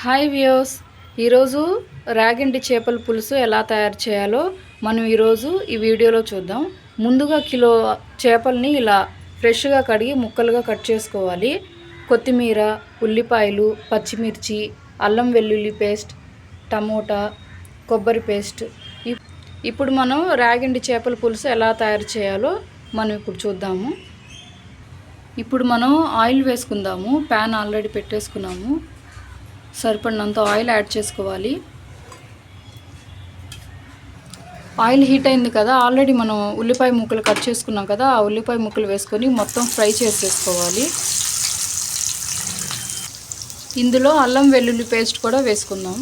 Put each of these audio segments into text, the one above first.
Hi views, ఈరోజు రాగండి చేపల పులుసు ఎలా తయారు చేయాలో మనం ఈరోజు ఈ వీడియోలో చూద్దాం. ముందుగా కిలో చేపల్ని ఇలా ఫ్రెష్గా కడిగి ముక్కలుగా కట్ చేసుకోవాలి. కొత్తిమీర, ఉల్లిపాయలు, పచ్చిమిర్చి, అల్లం వెల్లుల్లి పేస్ట్, టమోటా, కొబ్బరి పేస్ట్. ఇప్పుడు మనం రాగండి చేపల పులుసు ఎలా తయారు చేయాలో మనం ఇప్పుడు చూద్దాము. ఇప్పుడు మనం ఆయిల్ వేసుకుందాము. ప్యాన్ ఆల్రెడీ పెట్టేసుకున్నాము. సరిపడినంత ఆయిల్ యాడ్ చేసుకోవాలి. ఆయిల్ హీట్ అయింది కదా, ఆల్రెడీ మనం ఉల్లిపాయ ముక్కలు కట్ చేసుకున్నాం కదా, ఆ ఉల్లిపాయ ముక్కలు వేసుకొని మొత్తం ఫ్రై చేసేసుకోవాలి. ఇందులో అల్లం వెల్లుల్లి పేస్ట్ కూడా వేసుకుందాం.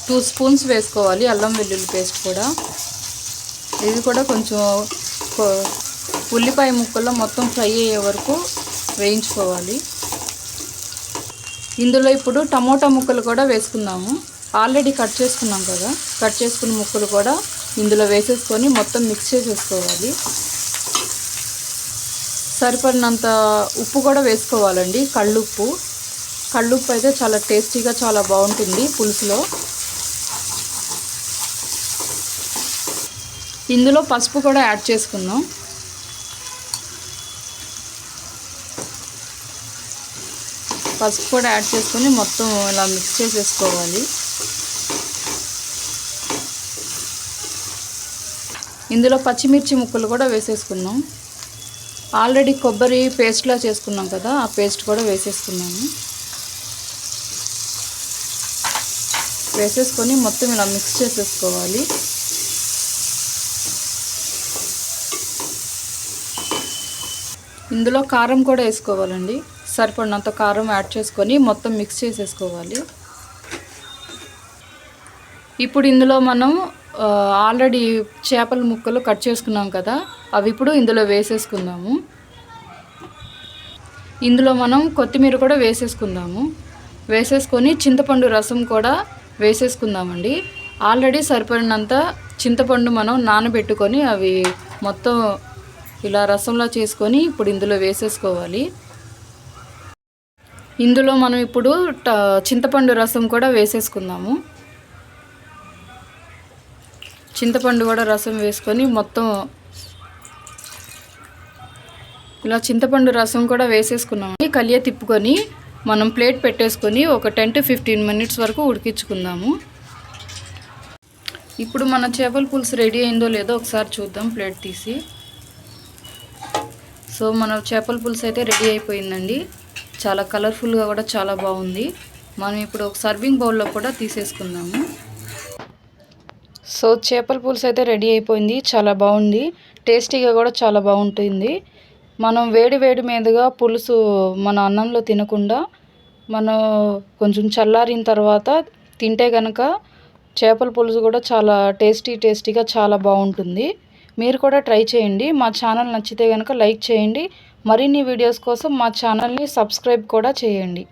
2 స్పూన్స్ వేసుకోవాలి అల్లం వెల్లుల్లి పేస్ట్ కూడా. ఇది కూడా కొంచెం ఉల్లిపాయ ముక్కల్లో మొత్తం ఫ్రై అయ్యే వరకు వేయించుకోవాలి. ఇందులో ఇప్పుడు టమోటా ముక్కలు కూడా వేసుకుందాము. ఆల్రెడీ కట్ చేసుకున్నాం కదా, కట్ చేసుకున్న ముక్కలు కూడా ఇందులో వేసేసుకొని మొత్తం మిక్స్ చేసేసుకోవాలి. సరిపడినంత ఉప్పు కూడా వేసుకోవాలండి. కళ్ళుప్పు అయితే చాలా టేస్టీగా చాలా బాగుంటుంది పులుసులో. ఇందులో పసుపు కూడా యాడ్ చేసుకుందాం. పసుపు కూడా యాడ్ చేసుకొని మొత్తం ఇలా మిక్స్ చేసేసుకోవాలి. ఇందులో పచ్చిమిర్చి ముక్కలు కూడా వేసేసుకుందాం. ఆల్రెడీ కొబ్బరి పేస్ట్లా చేసుకున్నాం కదా, ఆ పేస్ట్ కూడా వేసేసుకున్నాము. వేసేసుకొని మొత్తం ఇలా మిక్స్ చేసేసుకోవాలి. ఇందులో కారం కూడా వేసుకోవాలండి. సరిపడినంత కారం యాడ్ చేసుకొని మొత్తం మిక్స్ చేసేసుకోవాలి. ఇప్పుడు ఇందులో మనం ఆల్రెడీ చేపల ముక్కలు కట్ చేసుకున్నాం కదా, అవి ఇప్పుడు ఇందులో వేసేసుకుందాము. ఇందులో మనం కొత్తిమీర కూడా వేసేసుకుందాము. వేసేసుకొని చింతపండు రసం కూడా వేసేసుకుందామండి. ఆల్రెడీ సరిపడినంత చింతపండు మనం నానబెట్టుకొని అవి మొత్తం ఇలా రసంలా చేసుకొని ఇప్పుడు ఇందులో వేసేసుకోవాలి. ఇందులో మనం ఇప్పుడు చింతపండు రసం కూడా వేసేసుకుందాము. చింతపండు కూడా రసం వేసుకొని మొత్తం ఇలా చింతపండు రసం కూడా వేసేసుకున్నాము. కలియ తిప్పుకొని మనం ప్లేట్ పెట్టేసుకొని ఒక 10 to 15 minutes వరకు ఉడికించుకుందాము. ఇప్పుడు మన చేపల పులుసు రెడీ అయిందో లేదో ఒకసారి చూద్దాం ప్లేట్ తీసి. సో మన చేపల పులుసు అయితే రెడీ అయిపోయిందండి. చాలా కలర్ఫుల్గా కూడా చాలా బాగుంది. మనం ఇప్పుడు ఒక సర్వింగ్ బౌల్లో కూడా తీసేసుకుందాము. సో చేపల పులుసు అయితే రెడీ అయిపోయింది. చాలా బాగుంది, టేస్టీగా కూడా చాలా బాగుంటుంది. మనం వేడి మీదుగా పులుసు మన అన్నంలో తినకుండా మనం కొంచెం చల్లారిన తర్వాత తింటే కనుక చేపల పులుసు కూడా చాలా టేస్టీగా చాలా బాగుంటుంది. మీరు కూడా ట్రై చేయండి. మా ఛానల్ నచ్చితే కనుక లైక్ చేయండి. మరిన్ని వీడియోస్ కోసం మా ఛానల్ని సబ్స్క్రైబ్ కూడా చేయండి.